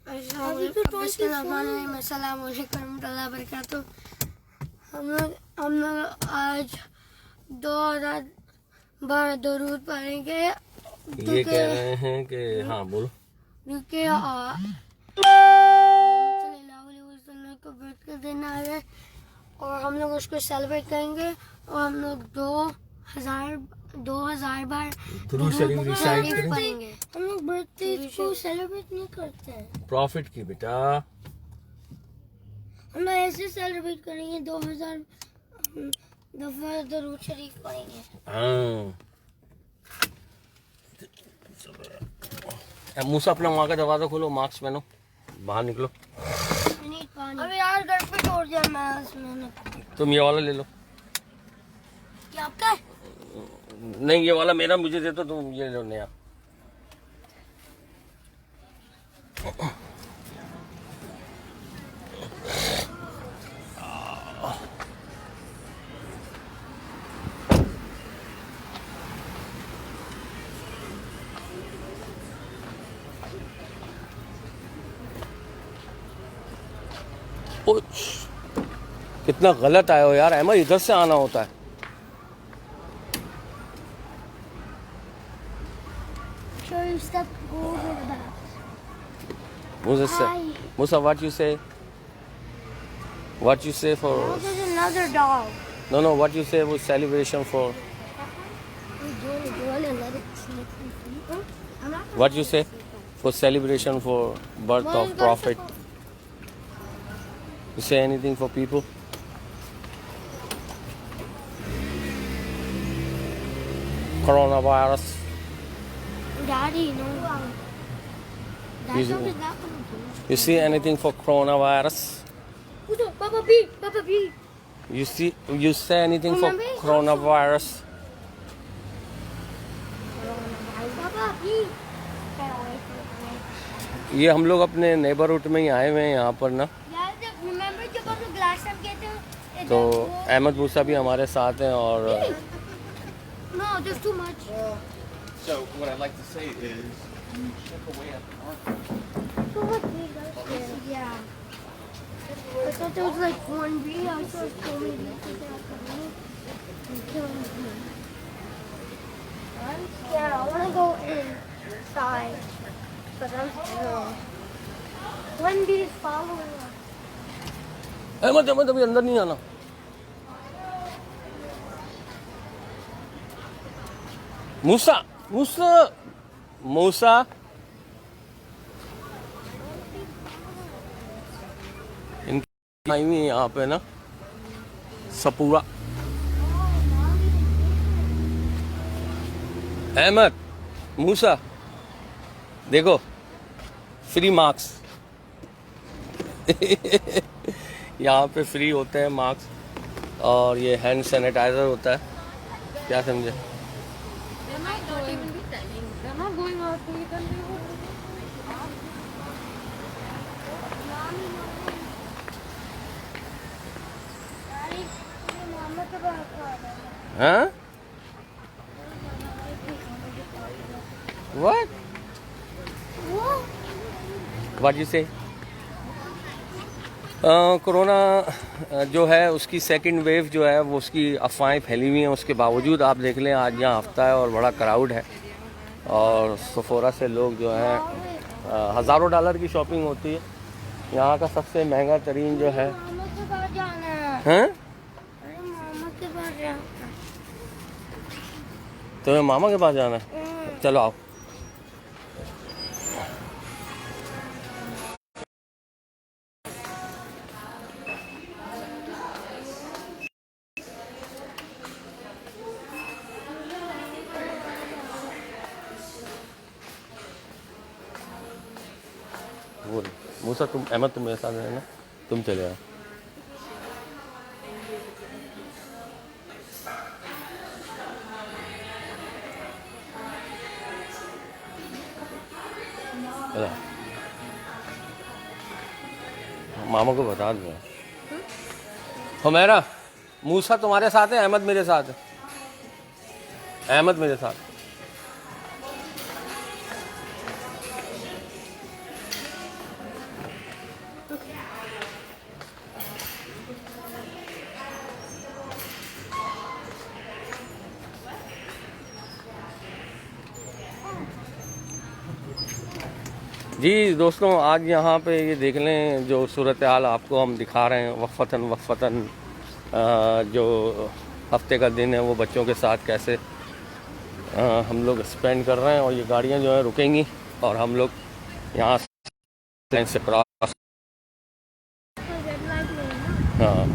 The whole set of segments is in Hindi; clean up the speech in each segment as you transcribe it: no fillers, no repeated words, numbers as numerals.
अस्सलामुअलैकुम हम लोग आज 2012 दरूद पढ़ेंगे। ये कह रहे हैं कि हाँ बोलो क्योंकि को बर्थ का दिन आ रहा है और हम लोग उसको सेलिब्रेट करेंगे और हम लोग 2000 बार दुरूद शरीफ रिसाइट पढ़ेंगे। हम लोग बर्थडे को सेलिब्रेट नहीं करते हैं प्रॉफिट की बेटा। हम लोग ऐसे सेलिब्रेट करेंगे 2000 दफा दरूद शरीफ पढ़ेंगे। मूसा अपना वहाँ का दरवाजा खोलो, मास्क पहनो, बाहर निकलो। अबे यार घर पे छोड़ दिया मैंने। तुम ये वाला ले लो। क्या आपका? नहीं ये वाला मेरा, मुझे दे दो, तुम ये लो नया। कितना गलत आए हो यार अहमद, इधर से आना होता है। Musa, what you say? What you say for? There's another dog. No, what you say was celebration for? What you say for celebration for birth of Prophet? You say anything for people? Coronavirus. Daddy, no. That's not that one. You see anything for coronavirus? Papa B. You say anything for coronavirus? Papa B. ये हम लोग अपने नेबरहुड में ही आए हुए हैं यहाँ पर ना, Remember जब हम लोग last time गए थे? तो अहमद मूसा भी हमारे साथ हैं और No, there's too much. So what I'd like to say is, chip away at the marker. Yeah. I thought there was like 1B. I saw so many I'm scared. I want to go inside. But I'm scared. 1B is following us. Ahmad अभी अंदर नहीं आना। मूसा इनकी आई हुई यहाँ पे ना सपूरा। अहमद मूसा देखो, फ्री मार्क्स यहाँ पे फ्री होते हैं मार्क्स, और ये हैंड सैनिटाइजर होता है। क्या समझे? हाँ? What? What you say? Corona जो है उसकी सेकंड वेव जो है वो उसकी अफवाहें फैली हुई हैं। उसके बावजूद आप देख लें आज यहाँ हफ्ता है और बड़ा क्राउड है, और सफोरा से लोग जो हैं हज़ारों डॉलर की शॉपिंग होती है। यहाँ का सबसे महंगा तरीन जो है हैं? तुम्हें मामा के पास जाना है? चलो आओ। मूसा तुम अहमद तुम मेरे साथ रहना, तुम चले आओ। मामा को बता दो। हुमैरा मूसा तुम्हारे साथ है, अहमद मेरे साथ है। अहमद मेरे साथ। जी दोस्तों, आज यहाँ पे ये देख लें जो सूरत हाल आपको हम दिखा रहे हैं वफ़तन जो हफ्ते का दिन है वो बच्चों के साथ कैसे हम लोग स्पेंड कर रहे हैं। और ये गाड़ियाँ जो है रुकेंगी और हम लोग यहाँ से क्रॉस। हाँ,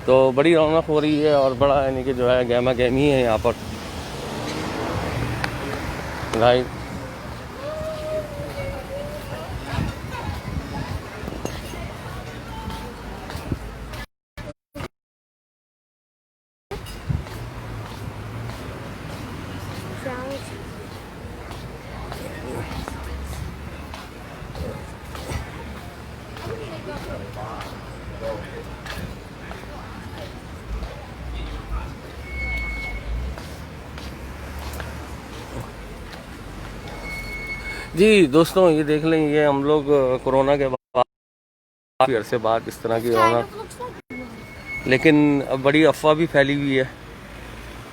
तो बड़ी रौनक हो रही है और बड़ा यानी कि जो है गहमा गहमी है यहाँ पर। राइट। जी दोस्तों, ये देख लें, ये हम लोग कोरोना के बाद काफ़ी अरसे बाद इस तरह की रौनक, लेकिन अब बड़ी अफवाह भी फैली हुई है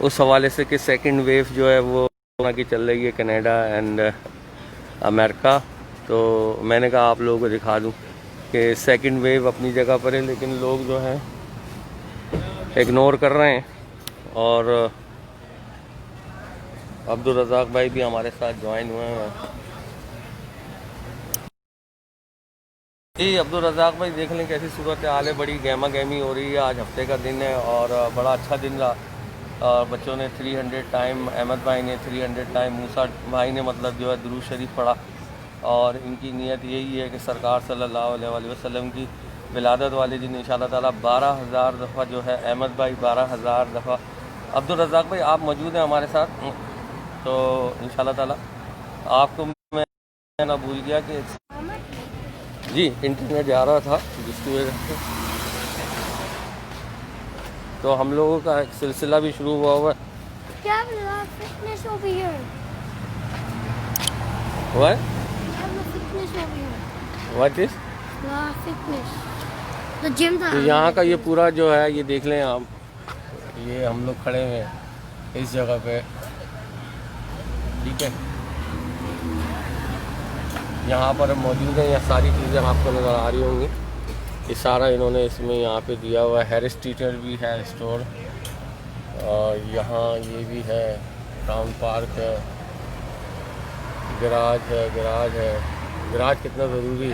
उस हवाले से कि सेकंड वेव जो है वो कोरोना की चल रही है कनाडा एंड अमेरिका। तो मैंने कहा आप लोगों को दिखा दूं कि सेकंड वेव अपनी जगह पर है, लेकिन लोग जो हैं इग्नोर कर रहे हैं। और अब्दुल रज़ाक भाई भी हमारे साथ ज्वाइन हुए हैं। जी अब्दुल रज़ाक भाई, देख लें कैसी सूरत हाल है, बड़ी गहमा गहमी हो रही है। आज हफ्ते का दिन है और बड़ा अच्छा दिन रहा। और बच्चों ने 300 टाइम, अहमद भाई ने 300 टाइम, मूसा भाई ने मतलब जो है दुरूद शरीफ पढ़ा। और इनकी नीयत यही है कि सरकार सल्लल्लाहु अलैहि वसल्लम की विलादत वाले दिन इंशाअल्लाह ताला 12,000 दफ़ा जो है, अहमद भाई 12,000 दफ़ा। अब्दुल रज़ाक भाई आप मौजूद हैं हमारे साथ, तो इंशाअल्लाह ताला आपको मैं ना भूल गया कि जी इंटरनेट जा रहा था जिसकी वजह से तो हम लोगों का एक सिलसिला भी शुरू हुआ है। Fitness over here. What? Fitness over here. What is? Fitness. The gym तो यहाँ का ये पूरा जो है ये देख लें आप, ये हम लोग खड़े हुए हैं इस जगह पे, ठीक है। यहाँ पर मौजूद हैं, यहाँ सारी चीज़ें आपको नज़र आ रही होंगी। ये सारा इन्होंने इसमें यहाँ पे दिया हुआ है। हेरिस टीचर भी है स्टोर, और यहाँ ये भी है, टाउन पार्क है, गराज है। गराज कितना ज़रूरी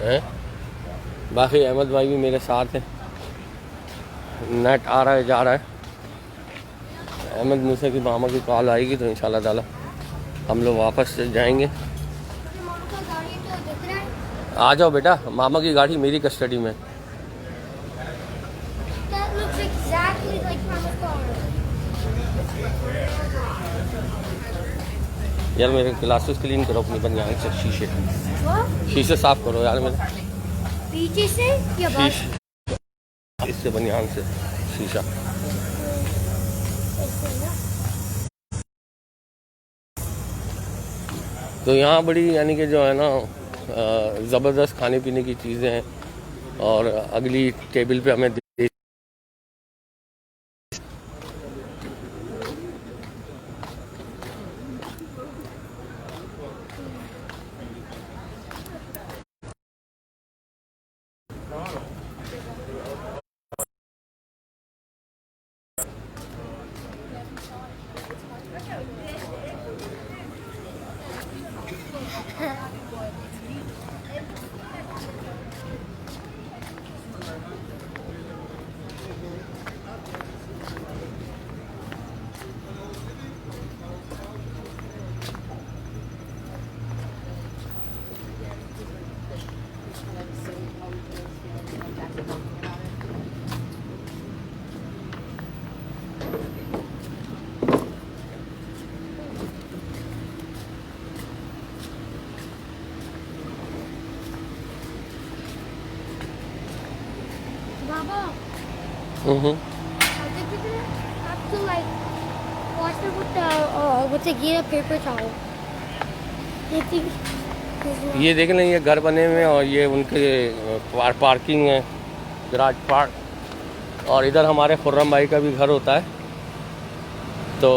है? बाकी अहमद भाई भी मेरे साथ हैं। नेट आ रहा है जा रहा है। अहमद मुझसे की मामा की कॉल आएगी तो इंशाल्लाह ताला हम लोग वापस जाएंगे। आ जाओ बेटा, मामा की गाड़ी मेरी कस्टडी में। That looks exactly like Mama's car. यार मेरे ग्लासेस क्लीन करो अपनी बनियान से, What? शीशे साफ करो यार मेरे। पीछे से या बाद? इससे बनियान से शीशा। तो यहाँ बड़ी यानी कि जो है ना ज़बरदस्त खाने पीने की चीज़ें हैं। और अगली टेबल पे हमें Baba, hmm I think you're gonna have to like wash it with the get a paper towel. I think ये देख लें, ये घर बने हुए हैं और ये उनके पार्किंग है, गराज पार्क। और इधर हमारे खुर्रम भाई का भी घर होता है। तो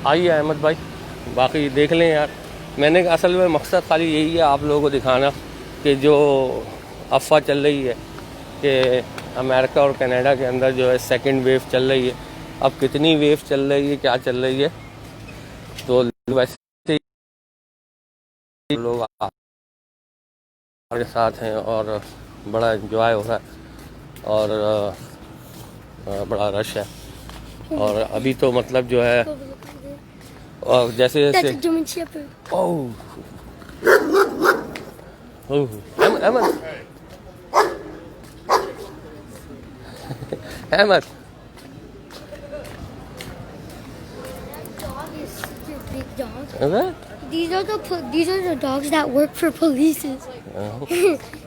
आइए अहमद भाई, बाकी देख लें यार, मैंने असल में मकसद खाली यही है आप लोगों को दिखाना कि जो अफवाह चल रही है कि अमेरिका और कनाडा के अंदर जो है सेकंड वेव चल रही है। अब कितनी वेव चल रही है, क्या चल रही है, तो वैसे लोग हमारे साथ हैं और बड़ा एंजॉय हो रहा है और बड़ा रश है। और अभी तो मतलब जो है और जैसे That's जैसे a German Shepherd. Oh Ahmad Ahmad Dog is such a big dog. Ahmad These are the dogs that work for police.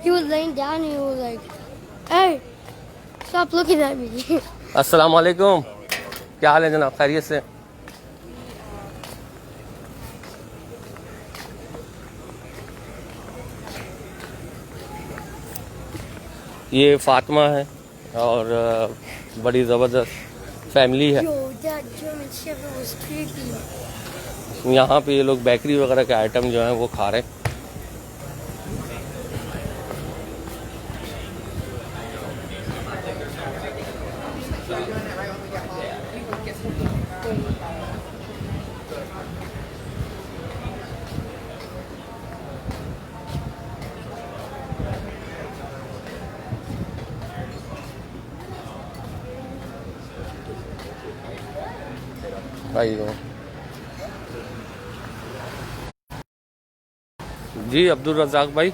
He was laying down and he was like, "Hey, stop looking at me." अस्सलाम वालेकुम, क्या हाल है जनाब, खैरियत से? ये फातिमा है और बड़ी ज़बरदस्त फैमिली है। Yo, that German Shepherd was creepy. यहाँ पे ये लोग बेकरी वगैरह के आइटम जो हैं वो खा रहे हैं। आइए जी अब्दुल रज़ाक भाई।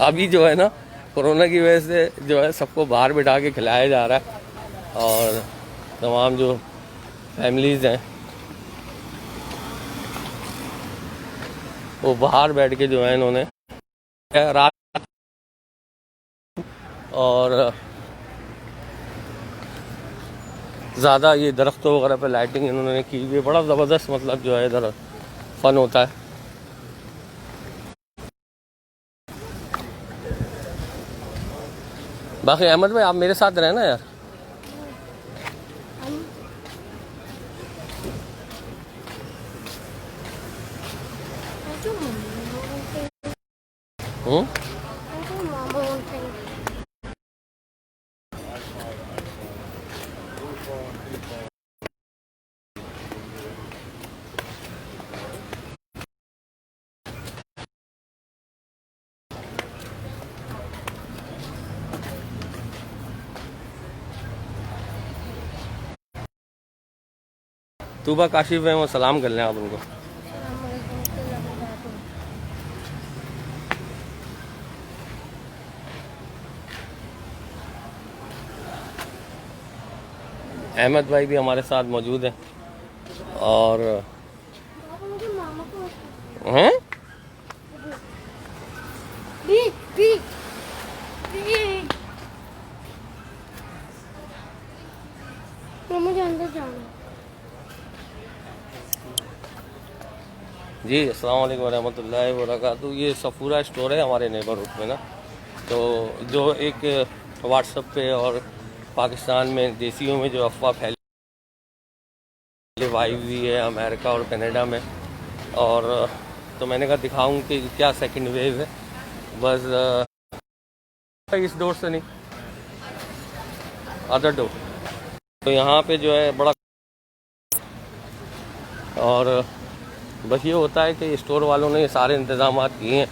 अभी जो है ना कोरोना की वजह से जो है सबको बाहर बिठा के खिलाया जा रहा है और तमाम जो फैमिलीज़ हैं वो बाहर बैठ के जो है इन्होंने रात और ज़्यादा ये दरख्तों वगैरह पे लाइटिंग इन्होंने की हुई है। बड़ा ज़बरदस्त मतलब जो है इधर फन होता है। बाकी अहमद भाई आप मेरे साथ रहना यार। हम्म तूबा काशिफ है, वो सलाम कर लें आप उनको। अहमद भाई भी हमारे साथ मौजूद हैं और हैं मुझे अंदर जाना है। जी अस्सलाम वालेकुम रहमतुल्लाहि व बरकातहू। ये सफूरा स्टोर है हमारे नेबरहुड में ना, तो जो एक व्हाट्सएप पे और पाकिस्तान में देसियों में जो अफवाह फैली हुई है अमेरिका और कनाडा में, और तो मैंने कहा दिखाऊं कि क्या सेकंड वेव है। बस इस डोर से नहीं, अदर डोर। तो यहाँ पे जो है बड़ा और बस ये होता है कि स्टोर वालों ने ये सारे इंतज़ाम किए हैं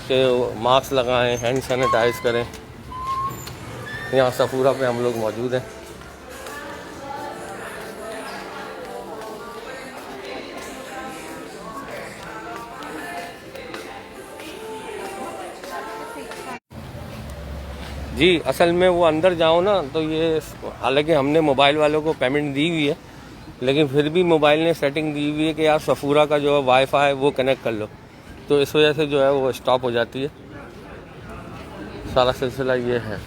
कि मास्क लगाएं, हैंड सैनिटाइज करें। यहाँ सफूरा पे हम लोग मौजूद हैं। जी असल में वो अंदर जाओ ना तो ये, हालांकि हमने मोबाइल वालों को पेमेंट दी हुई है लेकिन फिर भी मोबाइल ने सेटिंग दी हुई है कि यार सफूरा का जो है वाईफाई वो कनेक्ट कर लो, तो इस वजह से जो है वो स्टॉप हो जाती है। सारा सिलसिला ये है।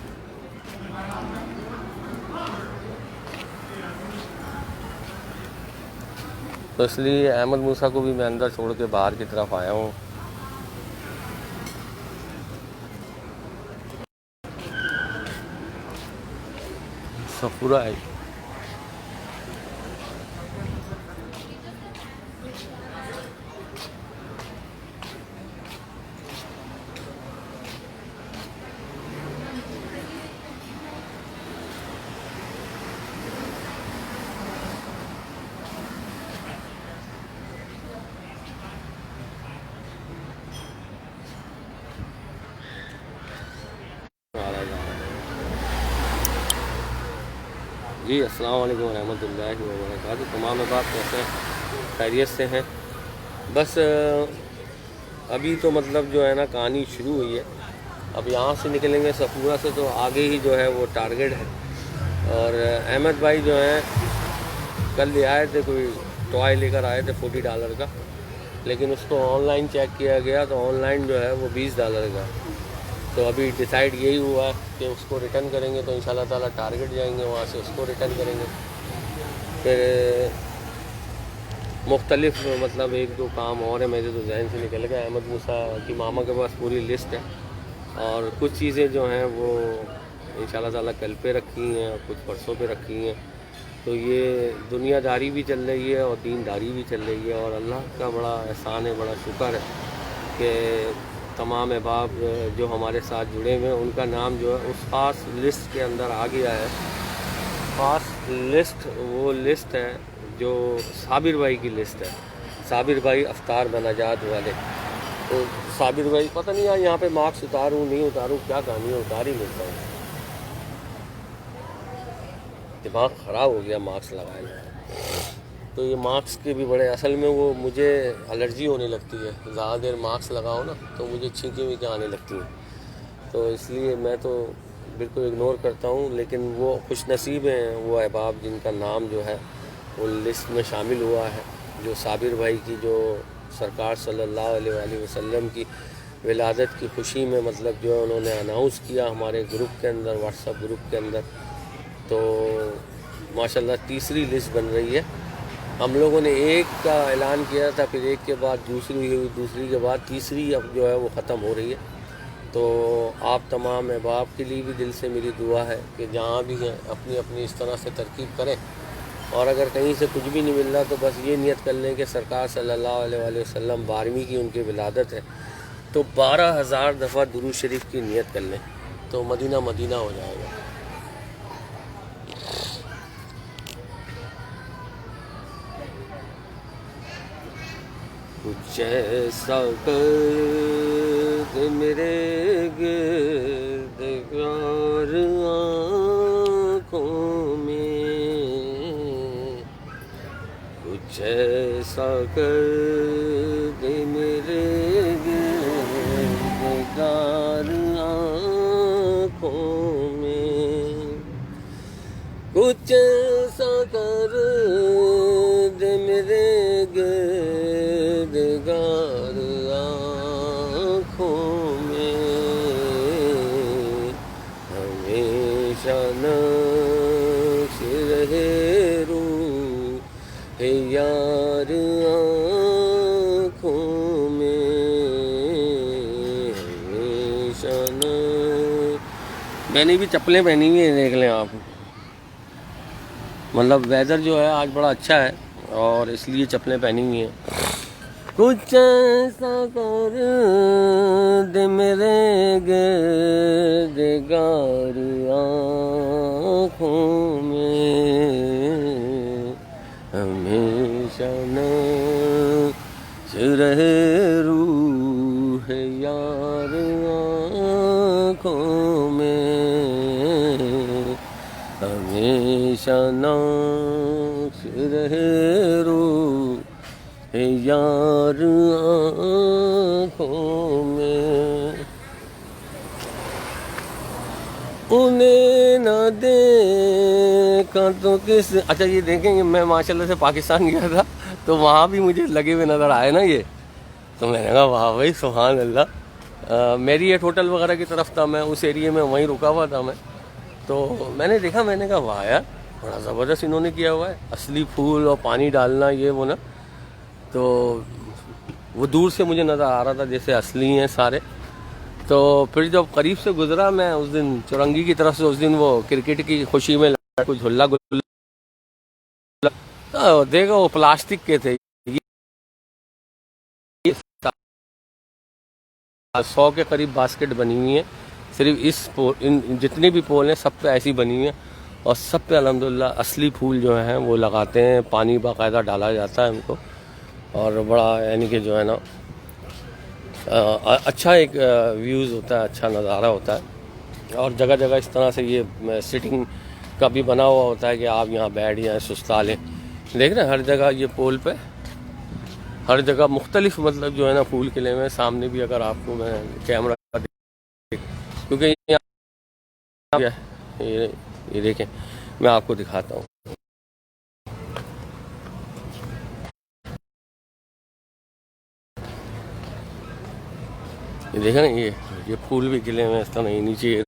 तो इसलिए अहमद मूसा को भी मैं अंदर छोड़ के बाहर की तरफ आया हूँ। सफूरा है। जी अस्सलाम वालेकुम रहमतुल्लाहि व बरकातुहू। तमाम अहबाब कैसे हैं? खैरियत से हैं? बस अभी तो मतलब जो है ना कहानी शुरू हुई है। अब यहाँ से निकलेंगे सफूरा से तो आगे ही जो है वो टारगेट है। और अहमद भाई जो हैं कल ले आए थे, कोई टॉय लेकर आए थे $40 का, लेकिन उसको ऑनलाइन चेक किया गया तो ऑनलाइन जो है वो $20 का। तो अभी डिसाइड यही हुआ कि उसको रिटर्न करेंगे, तो इंशाल्लाह ताला टारगेट जाएंगे, वहाँ से उसको रिटर्न करेंगे। फिर मुख्तलिफ मतलब 1-2 काम और है, मेरे तो जहन से निकल गया। अहमद मूसा की मामा के पास पूरी लिस्ट है और कुछ चीज़ें जो हैं वो इंशाल्लाह ताला कल पे रखी हैं और कुछ परसों पे रखी हैं। तो ये दुनियादारी भी चल रही है और दीनदारी भी चल रही है, और अल्लाह का बड़ा एहसान है, बड़ा शुक्र है कि तमाम अहबाब जो हमारे साथ जुड़े हुए हैं उनका नाम जो है उस ख़ास लिस्ट के अंदर आ गया है। ख़ास लिस्ट वो लिस्ट है जो साबिर भाई की लिस्ट है। साबिर भाई अफ्तार बनाजात वाले। तो साबिर भाई पता नहीं यार यहाँ पे मार्क्स उतारूँ नहीं उतारूँ, क्या कहानी है, उतार ही मिलता है। दिमाग ख़राब हो गया मार्क्स लगाए। तो ये मार्क्स के भी बड़े, असल में वो मुझे एलर्जी होने लगती है, ज़्यादा देर मार्क्स लगाओ ना तो मुझे छींकें वीकें आने लगती हैं। तो इसलिए मैं तो बिल्कुल इग्नोर करता हूँ। लेकिन वो खुशनसीब हैं वो अहबाब जिनका नाम जो है वो लिस्ट में शामिल हुआ है, जो साबिर भाई की जो सरकार सल्लल्लाहु अलैहि वसल्लम की विलादत की खुशी में मतलब जो उन्होंने अनाउंस किया हमारे ग्रुप के अंदर, व्हाट्सएप ग्रुप के अंदर। तो माशाल्लाह तीसरी लिस्ट बन रही है। हम लोगों ने एक का ऐलान किया था, फिर एक के बाद दूसरी हुई, दूसरी के बाद तीसरी अब जो है वो ख़त्म हो रही है। तो आप तमाम अहबाब के लिए भी दिल से मेरी दुआ है कि जहाँ भी हैं अपनी अपनी इस तरह से तरकीब करें, और अगर कहीं से कुछ भी नहीं मिल रहा तो बस ये नियत कर लें कि सरकार सल्लल्लाहु अलैहि वसल्लम 12वीं की उनकी विलादत है, तो 12,000 दफ़ा दुरूद शरीफ की नियत कर लें तो मदीना मदीना हो जाएगा। कुछ ऐसा कर दे मेरे गिरदार आँखों में, कुछ ऐसा कर दे मेरे गिरदार आँखों में, कुछ ऐसा कर दे मेरे गिरदार आँखों में, हमेशा नक्श रहे रूह यार आँखों में, हमेशा मैंने भी चप्पलें पहनी हुई हैं, देख लें आप। मतलब वेदर जो है आज बड़ा अच्छा है और इसलिए चप्पलें पहनी हुई हैं। कुछ ऐसा कर दे मेरे गिरदार आँखों में, हमेशा नक्श रहे रूह यार आँखों में, हमेशा नक्श रहे रूह यार आँखों में, उन्हें न देखा तो किस। अच्छा ये देखेंगे, मैं माशाल्लाह से पाकिस्तान गया था तो वहाँ भी मुझे लगे हुए नज़र आए ना ये, तो मैंने कहा वाह भाई सुभान अल्लाह। मेरी ये होटल वगैरह की तरफ था, मैं उस एरिया में वहीं रुका हुआ था मैं, तो मैंने देखा, मैंने कहा वाह यार बड़ा ज़बरदस्त इन्होंने किया हुआ है, असली फूल और पानी डालना ये वो ना। तो वो दूर से मुझे नज़र आ रहा था जैसे असली हैं सारे। तो फिर जब करीब से गुजरा मैं उस दिन चौरंगी की तरफ से, उस दिन वो क्रिकेट की खुशी में कुछ झुल्ला गुल्ला तो देखो वो प्लास्टिक के थे, 100 के करीब बास्केट बनी हुई है सिर्फ इन जितनी भी पोल हैं सब पे ऐसी बनी हुई है, और सब पे अल्हम्दुलिल्लाह असली फूल जो हैं वो लगाते हैं, पानी बाकायदा डाला जाता है उनको, और बड़ा यानी कि जो है ना अच्छा एक व्यूज़ होता है, अच्छा नज़ारा होता है। और जगह जगह इस तरह से ये सिटिंग का भी बना हुआ होता है कि आप यहाँ बैठ जाएँ, सुस्ता लें। देख रहे हैं हर जगह ये पोल पे हर जगह मुख्तलिफ मतलब जो है ना फूल खिले हुए हैं। सामने भी अगर आपको मैं कैमरा क्योंकि ये देखें, मैं आपको दिखाता हूँ। ये देखें ना, ये फूल भी खिले हुए हैं इस तरह नीचे।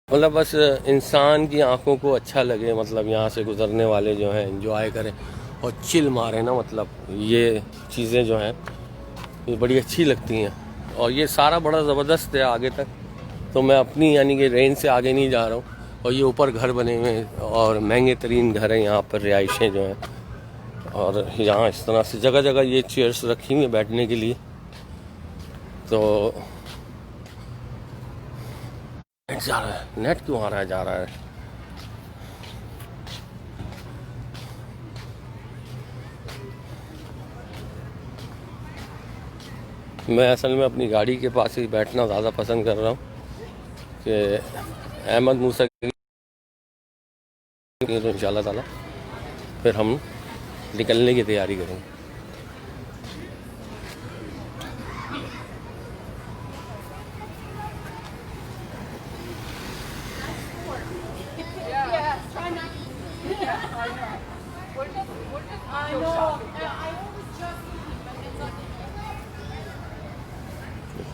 मतलब बस इंसान की आंखों को अच्छा लगे, मतलब यहाँ से गुजरने वाले जो हैं एंजॉय करें और चिल मारें ना। मतलब ये चीज़ें जो हैं ये बड़ी अच्छी लगती हैं। और ये सारा बड़ा ज़बरदस्त है आगे तक, तो मैं अपनी यानी कि रेंज से आगे नहीं जा रहा हूँ। और ये ऊपर घर बने हुए हैं और महंगे तरीन घर हैं यहाँ पर, रिहाइशें जो हैं। और यहाँ इस तरह से जगह जगह ये चेयर्स रखी हुई हैं बैठने के लिए। तो नेट जा रहा है, नेट क्यों आ रहा है जा रहा है। मैं असल में अपनी गाड़ी के पास ही बैठना ज़्यादा पसंद कर रहा हूँ कि अहमद मूसा तो इंशाल्लाह ताला फिर हम निकलने की तैयारी करेंगे।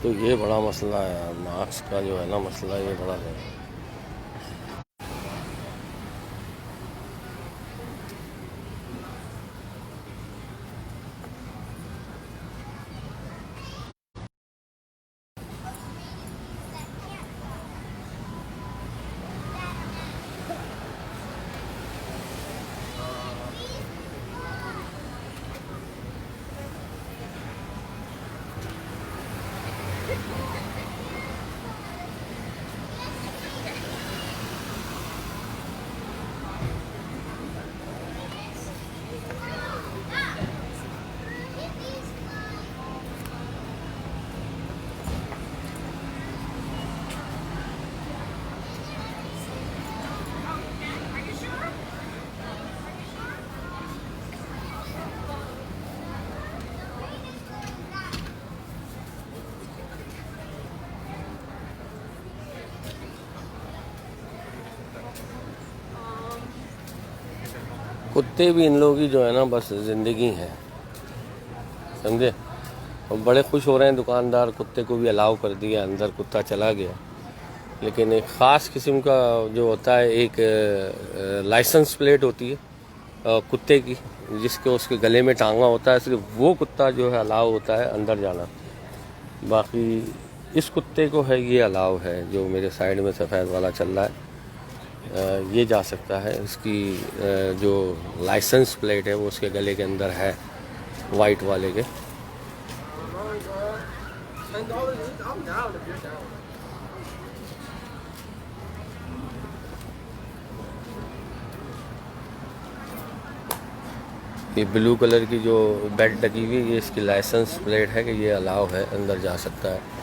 तो ये बड़ा मसला है यार, मास्क का जो है ना मसला, ये बड़ा है। कुत्ते भी इन लोगों की जो है ना बस ज़िंदगी है, समझे। और बड़े खुश हो रहे हैं दुकानदार, कुत्ते को भी अलाउ कर दिया अंदर, कुत्ता चला गया। लेकिन एक ख़ास किस्म का जो होता है, एक लाइसेंस प्लेट होती है कुत्ते की, जिसके उसके गले में टांगा होता है, सिर्फ वो कुत्ता जो है अलाउ होता है अंदर जाना। बाकी इस कुत्ते को है ये अलाउ है, जो मेरे साइड में सफ़ेद वाला चल रहा है, ये जा सकता है। इसकी जो लाइसेंस प्लेट है वो उसके गले के अंदर है, वाइट वाले के। ये ब्लू कलर की जो बेड लगी हुई है, ये इसकी लाइसेंस प्लेट है कि ये अलाउ है, अंदर जा सकता है।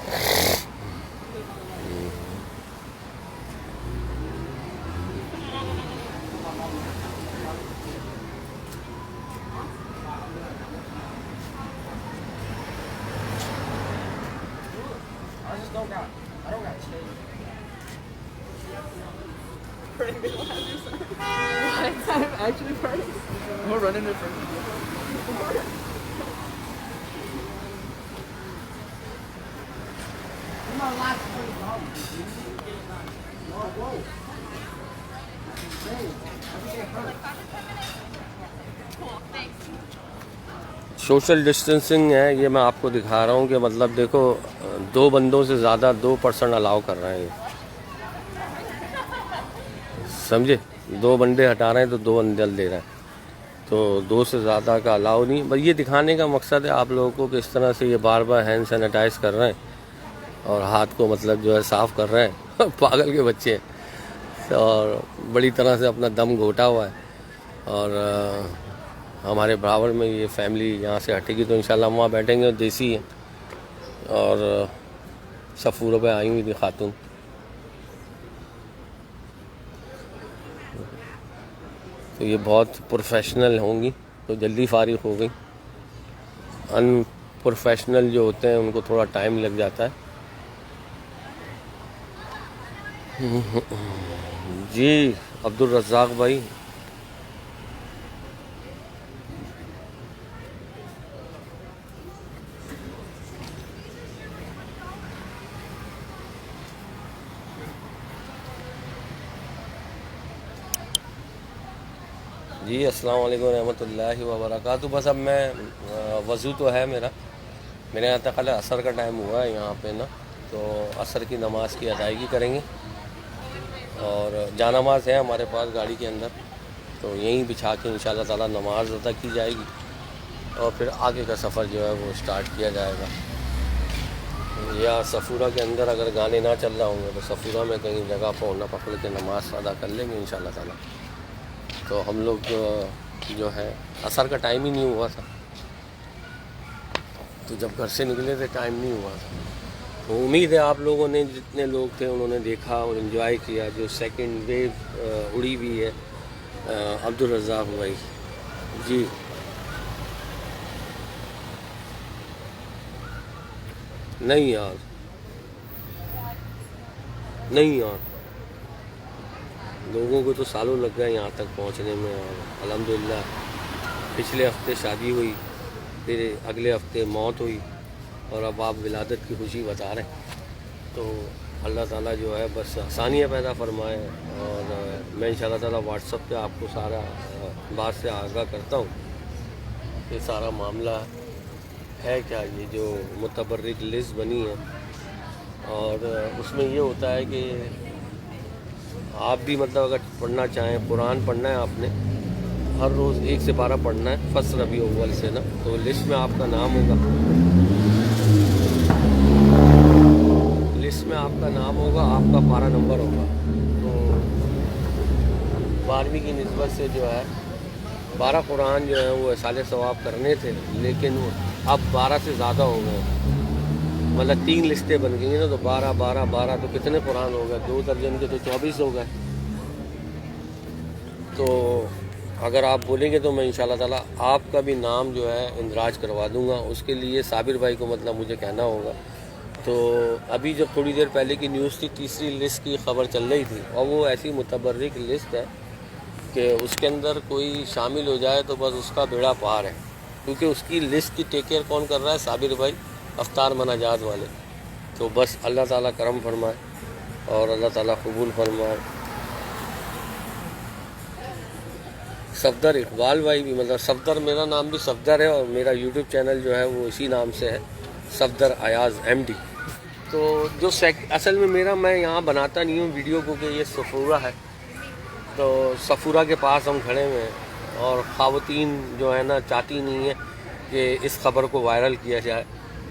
Actually, party. We're running it for social distancing है, ये मैं आपको दिखा रहा हूँ कि मतलब देखो 2 बंदों से ज़्यादा 2% अलाउ कर रहे हैं ये, समझे। 2 बंदे हटा रहे हैं तो 2 अंदर दे रहे हैं, तो 2 से ज़्यादा का अलाउ नहीं। बस ये दिखाने का मकसद है आप लोगों को कि इस तरह से ये बार बार हैंड सैनिटाइज कर रहे हैं और हाथ को मतलब जो है साफ़ कर रहे हैं पागल के बच्चे, और बड़ी तरह से अपना दम घोटा हुआ है। और हमारे बराबर में ये फैमिली यहाँ से हटेगी तो इंशाल्लाह हम वहाँ बैठेंगे। देसी है और सफ़ूरों पे आई हुई थी खातून। तो ये बहुत प्रोफेशनल होंगी तो जल्दी फारिग हो गई। अनप्रोफेशनल जो होते हैं उनको थोड़ा टाइम लग जाता है। जी अब्दुल रज़ाक भाई, जी अस्सलाम वालेकुम रहमतुल्लाहि व बरकातहू। बस अब मैं वज़ू तो है मेरे यहाँ तक असर का टाइम हुआ है यहाँ पे ना, तो असर की नमाज़ की अदायगी करेंगे और जानामाज़ है हमारे पास गाड़ी के अंदर, तो यहीं बिछा के इंशाअल्लाह ताला नमाज अदा की जाएगी और फिर आगे का सफ़र जो है वो स्टार्ट किया जाएगा। या सफ़ूरा के अंदर अगर गाने ना चल रहा होंगे तो सफ़ूरा में कहीं जगह फ़ोन ना पकड़ के नमाज़ अदा कर लेंगे इंशाअल्लाह ताला। तो हम लोग जो है असर का टाइम ही नहीं हुआ था, तो जब घर से निकले थे टाइम नहीं हुआ था। तो उम्मीद है आप लोगों ने, जितने लोग थे उन्होंने देखा और इन्जॉय किया। जो सेकंड वेव उड़ी हुई है अब्दुल रज़ाक भाई जी, नहीं यार लोगों को तो सालों लग गए यहाँ तक पहुँचने में। और अल्हम्दुलिल्लाह पिछले हफ्ते शादी हुई, फिर अगले हफ्ते मौत हुई और अब आप विलादत की खुशी बता रहे हैं। तो अल्लाह ताला जो है बस आसानियाँ पैदा फरमाए। और मैं इंशाअल्लाह ताला व्हाट्सएप पे आपको सारा बात से आगाह करता हूँ ये सारा मामला है क्या, ये जो मुतबर्रिक लिस्ट बनी है। और उसमें ये होता है कि आप भी मतलब अगर पढ़ना चाहें, कुरान पढ़ना है आपने, हर रोज़ 1 से 12 पढ़ना है फर्स्ट रबी अव्वल से ना, तो लिस्ट में आपका नाम होगा, लिस्ट में आपका नाम होगा, आपका पारा नंबर होगा। तो 12वीं की निस्बत से जो है 12 कुरान जो है वो इसाले सवाब करने थे, लेकिन अब 12 से ज़्यादा हो गए। मतलब 3 लिस्टें बन गई ना, तो 12 12 12 तो कितने कुरान हो गए, 2 दर्जन के तो 24 हो गए। तो अगर आप बोलेंगे तो मैं इंशाअल्लाह ताला आपका भी नाम जो है इंदराज करवा दूंगा। उसके लिए साबिर भाई को मतलब मुझे कहना होगा। तो अभी जब थोड़ी देर पहले की न्यूज़ थी, तीसरी लिस्ट की खबर चल रही थी, और वो ऐसी मुतबर्रिक लिस्ट है कि उसके अंदर कोई शामिल हो जाए तो बस उसका बेड़ा पार है, क्योंकि उसकी लिस्ट की टेक केयर कौन कर रहा है, साबिर भाई अफ्तार मनाजात वाले। तो बस अल्लाह ताला करम फरमाए और अल्लाह ताला कबूल फरमाए। सफदर इकबाल भाई भी, मतलब सफदर, मेरा नाम भी सफदर है और मेरा यूट्यूब चैनल जो है वो इसी नाम से है, सफदर अयाज़ MD। तो जो असल में मैं यहाँ बनाता नहीं हूँ वीडियो, क्योंकि ये सफूरा है, तो सफूरा के पास हम खड़े हुए हैं और ख़वातीन जो है ना चाहती नहीं है कि इस खबर को वायरल किया जाए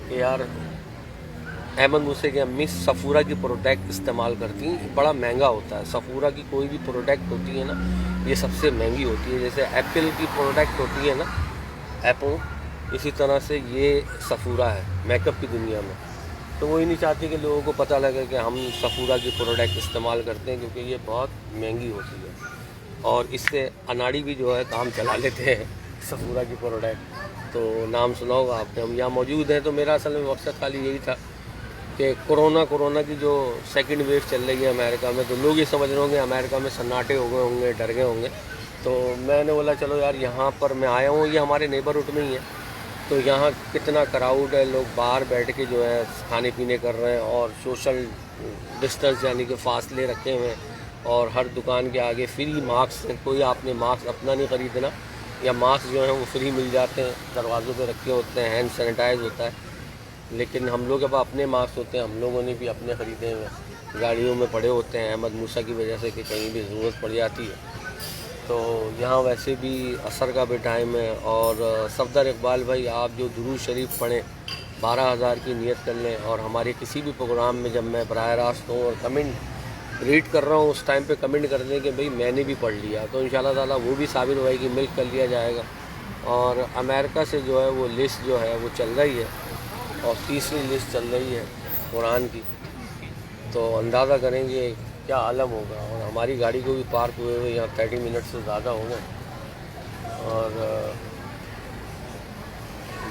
कि यार अहमद मूसे की अम्मी सफूरा की प्रोडक्ट इस्तेमाल करती हैं, बड़ा महंगा होता है। सफूरा की कोई भी प्रोडक्ट होती है ना, ये सबसे महंगी होती है। जैसे एप्पल की प्रोडक्ट होती है ना, एप्पल, इसी तरह से ये सफूरा है मेकअप की दुनिया में। तो वो ही नहीं चाहती कि लोगों को पता लगे कि हम सफूरा की प्रोडक्ट इस्तेमाल करते हैं, क्योंकि ये बहुत महंगी होती है और इससे अनाड़ी भी जो है काम चला लेते हैं सफूरा की प्रोडक्ट। तो नाम सुना होगा आपने। हम यहाँ मौजूद हैं, तो मेरा असल में मकसद खाली यही था कि कोरोना की जो सेकंड वेव चल रही है अमेरिका में, तो लोग ये समझ रहे होंगे अमेरिका में सन्नाटे हो गए होंगे, डर गए होंगे। तो मैंने बोला चलो यार यहाँ पर मैं आया हूँ, ये हमारे नेबरहुड में ही है, तो यहाँ कितना क्राउड है, लोग बाहर बैठ के जो है खाने पीने कर रहे हैं और सोशल डिस्टेंस यानी कि फासले रखे हुए हैं, और हर दुकान के आगे फ्री मास्क हैं। कोई आपने मास्क अपना नहीं ख़रीदना, या मास्क जो है वो फ्री मिल जाते हैं, दरवाज़ों पे रखे होते हैं, हैंड सैनिटाइज होता है। लेकिन हम लोग अब अपने मास्क होते हैं, हम लोगों ने भी अपने ख़रीदे हुए गाड़ियों में पड़े होते हैं अहमद मूसा की वजह से कि कहीं भी ज़रूरत पड़ जाती है। तो यहाँ वैसे भी असर का भी टाइम है। और सफदर इकबाल भाई, आप जो दुरूद शरीफ पढ़ें, 12,000 की नियत कर लें, और हमारे किसी भी प्रोग्राम में जब मैं बराह रास्त हूँ और कमेंट रीड कर रहा हूँ उस टाइम पे कमेंट कर दें कि भाई मैंने भी पढ़ लिया, तो इंशाल्लाह ताला वो भी साबित हुआ कि मिल्क कर लिया जाएगा। और अमेरिका से जो है वो लिस्ट जो है वो चल रही है और तीसरी लिस्ट चल रही है कुरान की, तो अंदाज़ा करेंगे क्या आलम होगा। और हमारी गाड़ी को भी पार्क हुए यहाँ 30 मिनट से ज़्यादा हो गए, और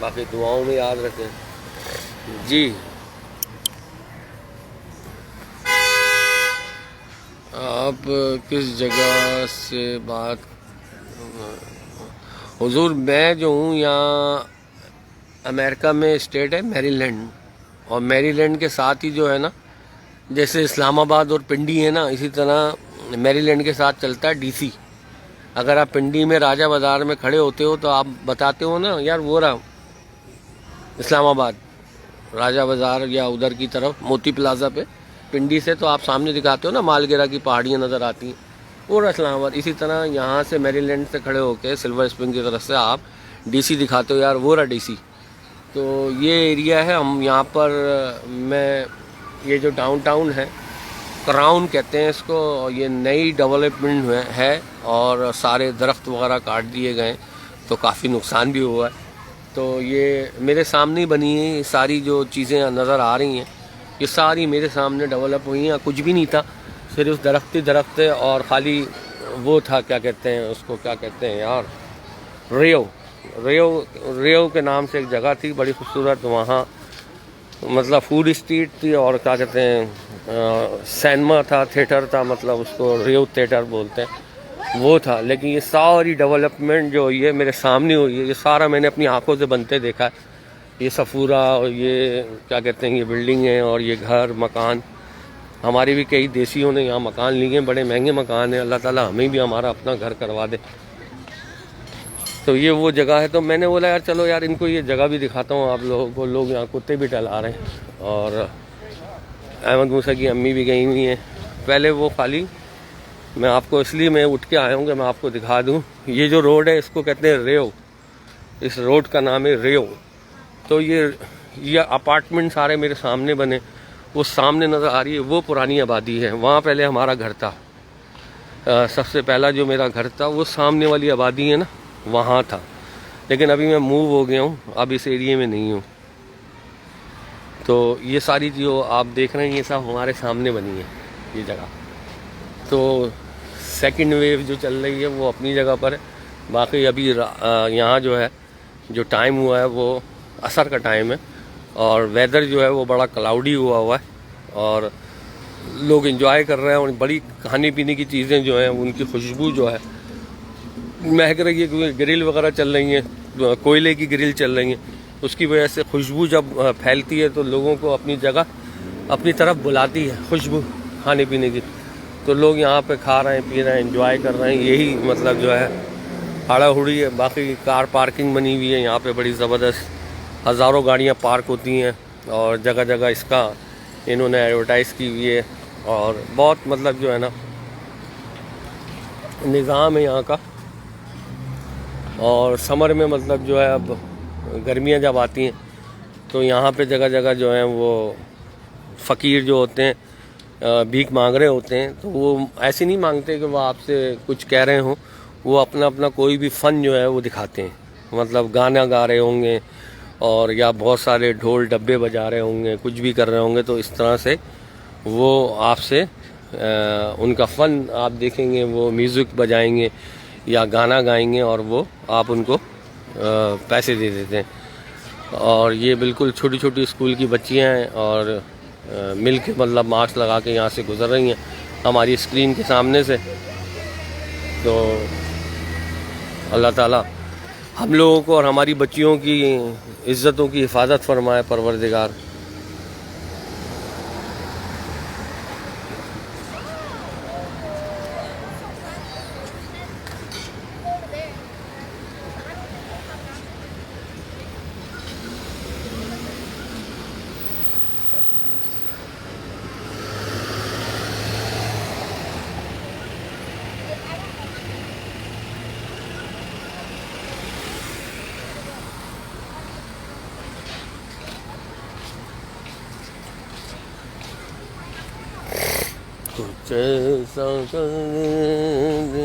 बाकी दुआओं में याद रखें जी। आप किस जगह से बात? हुजूर मैं जो हूँ यहाँ अमेरिका में स्टेट है मैरीलैंड, और मैरीलैंड के साथ ही जो है ना, जैसे इस्लामाबाद और पिंडी है ना, इसी तरह मैरीलैंड के साथ चलता है डीसी। अगर आप पिंडी में राजा बाज़ार में खड़े होते हो तो आप बताते हो ना यार वो रहा इस्लामाबाद राजा बाज़ार, या उधर की तरफ मोती प्लाजा पे पिंडी से तो आप सामने दिखाते हो ना, मालगेरा की पहाड़ियाँ नज़र आती हैं, वो रहा इस्लामाबाद। इसी तरह यहाँ से मैरीलैंड से खड़े होकर सिल्वर स्प्रिंग की तरफ से आप डीसी दिखाते हो, यार वो रहा डीसी। तो ये एरिया है, हम यहाँ पर मैं ये जो डाउनटाउन है क्राउन कहते हैं इसको, ये नई डेवलपमेंट है और सारे दरख्त वगैरह काट दिए गए तो काफ़ी नुकसान भी हुआ है। तो ये मेरे सामने ही बनी है, ये सारी जो चीज़ें नज़र आ रही हैं ये सारी मेरे सामने डेवलप हुई हैं। कुछ भी नहीं था, सिर्फ दरख्त ही दरख्त है, और खाली वो था क्या कहते हैं उसको, क्या कहते हैं यार, रेव के नाम से एक जगह थी बड़ी खूबसूरत, वहाँ मतलब फूड स्ट्रीट थी, और क्या कहते हैं सिनेमा था, थिएटर था, मतलब उसको रेव थिएटर बोलते हैं, वो था। लेकिन ये सारी डेवलपमेंट जो हुई है मेरे सामने हुई है, ये सारा मैंने अपनी आंखों से बनते देखा है। ये सफूरा और ये क्या कहते हैं ये बिल्डिंगें और ये घर मकान, हमारे भी कई देसियों ने यहाँ मकान लिए हैं, बड़े महंगे मकान हैं। अल्लाह ताला हमें भी हमारा अपना घर करवा दे। तो ये वो जगह है, तो मैंने बोला यार चलो यार इनको ये जगह भी दिखाता हूँ आप लोगों को। लोग यहाँ कुत्ते भी टहला रहे हैं, और अहमद मूसा की अम्मी भी गई हुई हैं। पहले वो खाली मैं आपको इसलिए मैं उठ के आया हूँ कि मैं आपको दिखा दूँ। ये जो रोड है इसको कहते हैं रेव, इस रोड का नाम है रेव। तो ये अपार्टमेंट सारे मेरे सामने बने, वो सामने नज़र आ रही है वो पुरानी आबादी है। वहाँ पहले हमारा घर था, सबसे पहला जो मेरा घर था वो सामने वाली आबादी है ना, वहाँ था। लेकिन अभी मैं मूव हो गया हूँ, अब इस एरिए में नहीं हूँ। तो ये सारी जो आप देख रहे हैं ये सब हमारे सामने बनी है ये जगह। तो सेकंड वेव जो चल रही है वो अपनी जगह पर है। बाकी अभी यहाँ जो है जो टाइम हुआ है वो असर का टाइम है, और वेदर जो है वो बड़ा क्लाउडी हुआ है, और लोग एंजॉय कर रहे हैं। और बड़ी खाने पीने की चीज़ें जो हैं उनकी खुशबू जो है महक रही है, क्योंकि ग्रिल वगैरह चल रही हैं, कोयले की ग्रिल चल रही हैं, उसकी वजह से खुशबू जब फैलती है तो लोगों को अपनी जगह अपनी तरफ बुलाती है खुशबू खाने पीने की। तो लोग यहाँ पे खा रहे हैं, पी रहे हैं, एंजॉय कर रहे हैं, यही मतलब जो है हाड़ा हुड़ी है। बाकी कार पार्किंग बनी हुई है यहाँ पे बड़ी ज़बरदस्त, हज़ारों गाड़ियाँ पार्क होती हैं, और जगह जगह इसका इन्होंने एडवर्टाइज़ की हुई है, और बहुत मतलब जो है ना निज़ाम है यहाँ का। और समर में मतलब जो है अब गर्मियाँ जब आती हैं तो यहाँ पे जगह जगह जो है वो फ़कीर जो होते हैं भीख मांग रहे होते हैं। तो वो ऐसे नहीं मांगते कि वो आपसे कुछ कह रहे हों, वो अपना अपना कोई भी फ़न जो है वो दिखाते हैं। मतलब गाना गा रहे होंगे, और या बहुत सारे ढोल डब्बे बजा रहे होंगे, कुछ भी कर रहे होंगे। तो इस तरह से वो आपसे उनका फ़न आप देखेंगे, वो म्यूज़िक बजाएंगे या गाना गाएंगे, और वो आप उनको पैसे दे देते हैं। और ये बिल्कुल छोटी छोटी स्कूल की बच्चियां हैं, और मिल के मतलब मास्क लगा के यहाँ से गुजर रही हैं हमारी स्क्रीन के सामने से। तो अल्लाह ताला हम लोगों को और हमारी बच्चियों की इज़्ज़तों की हिफाजत फरमाए परवरदिगार। कुछ ऐसा कर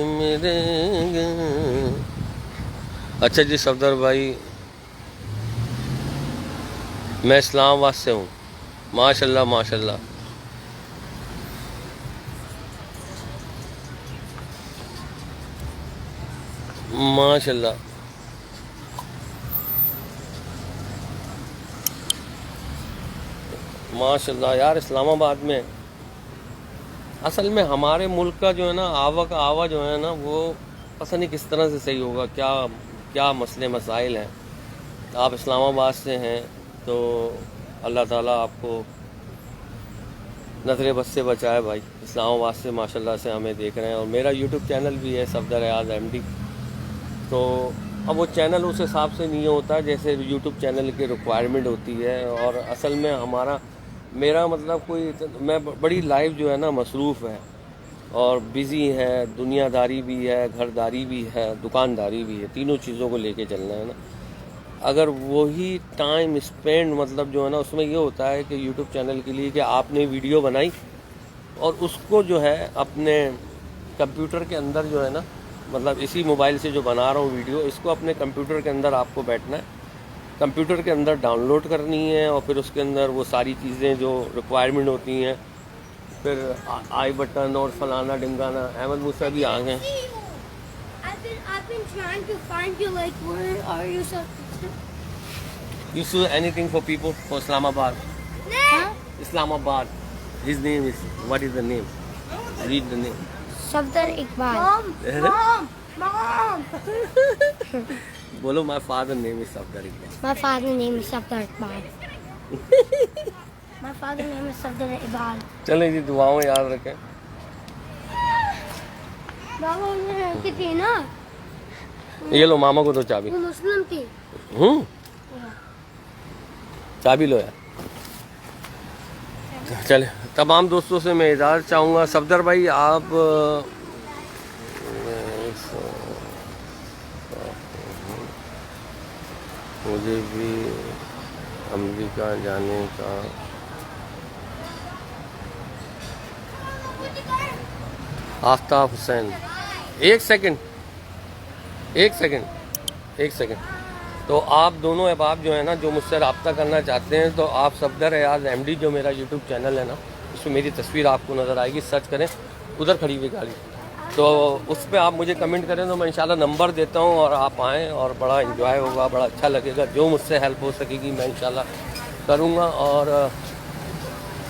मेरे। अच्छा जी सफदर भाई, मैं इस्लामाबाद से हूँ। माशाल्लाह माशाल्लाह। माशाल्लाह। माशाल्लाह यार, इस्लामाबाद में असल में हमारे मुल्क का जो है ना आवा का आवा जो है ना, वो पता नहीं किस तरह से सही होगा, क्या क्या मसले मसाइल हैं। आप इस्लामाबाद से हैं तो अल्लाह ताला आपको नजर बस से बचाए भाई। इस्लामाबाद से माशाल्लाह से हमें देख रहे हैं, और मेरा यूट्यूब चैनल भी है सफदर रियाज MD। तो अब वो चैनल उस हिसाब से नहीं होता जैसे यूट्यूब चैनल की रिक्वायरमेंट होती है। और असल में मेरा मतलब मैं बड़ी लाइफ जो है ना मसरूफ़ है और बिज़ी है, दुनियादारी भी है, घरदारी भी है, दुकानदारी भी है, तीनों चीज़ों को लेके चलना है ना। अगर वही टाइम स्पेंड मतलब जो है ना उसमें ये होता है कि यूट्यूब चैनल के लिए कि आपने वीडियो बनाई और उसको जो है अपने कंप्यूटर के अंदर जो है ना, मतलब इसी मोबाइल से जो बना रहा हूँ वीडियो, इसको अपने कंप्यूटर के अंदर आपको बैठना है, कंप्यूटर के अंदर डाउनलोड करनी है, और फिर उसके अंदर वो सारी चीज़ें जो रिक्वायरमेंट होती हैं, फिर आई बटन और फलाना ढिमकाना। अहमद मूसा भी आ गए। I've been trying to find you. Like, where are you? So. You do anything for people for Islamabad? Huh? Islamabad. His name is, what is the name? Read the name. Safdar Iqbal. Mom. बोलो, my father name is Safdar Iqbal. My father's name is Safdar Iqbal. My father's name is Safdar Iqbal. चलें जी, दुआओं याद रखें। बाबा उन्हें लड़की थी ना, ये लो मामा को दो चाबी। वो मुस्लिम थी। चाबी लो यार। चले, तमाम दोस्तों से मैं इजाज़त चाहूँगा। सफदर भाई आप मुझे भी अमेरिका जाने का आफ्ताब हुसैन। एक सेकंड। तो आप दोनों अहबाब जो है ना, जो मुझसे रब्ता करना चाहते हैं, तो आप सफदर रियाज MD जो मेरा यूट्यूब चैनल है ना, उसमें मेरी तस्वीर आपको नज़र आएगी, सर्च करें, उधर खड़ी हुई गाड़ी, तो उस पर आप मुझे कमेंट करें तो मैं इंशाल्लाह नंबर देता हूँ और आप आएँ और बड़ा इंजॉय होगा, बड़ा अच्छा लगेगा। जो मुझसे हेल्प हो सकेगी मैं इंशाल्लाह करूँगा। और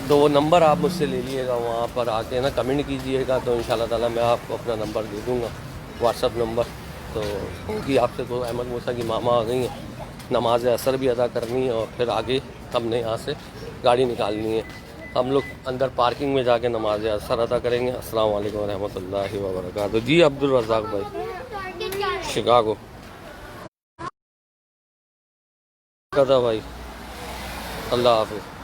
तो वो नंबर आप मुझसे ले लीजिएगा, वहाँ पर आके ना कमेंट कीजिएगा, तो इंशाल्लाह ताला मैं आपको अपना नंबर दे दूँगा, व्हाट्सअप नंबर। तो क्योंकि आपसे तो अहमद मूसा की मामा आ गई हैं, नमाज असर भी अदा करनी है और फिर आगे हमने यहाँ से गाड़ी निकालनी है। हम लोग अंदर पार्किंग में जाके नमाज असर अदा करेंगे। अस्सलाम वालेकुम रहमतुल्लाहि व बरकातहू। जी अब्दुल रज़ाक भाई, शिकागो भाई, अल्लाह हाफ़िज़।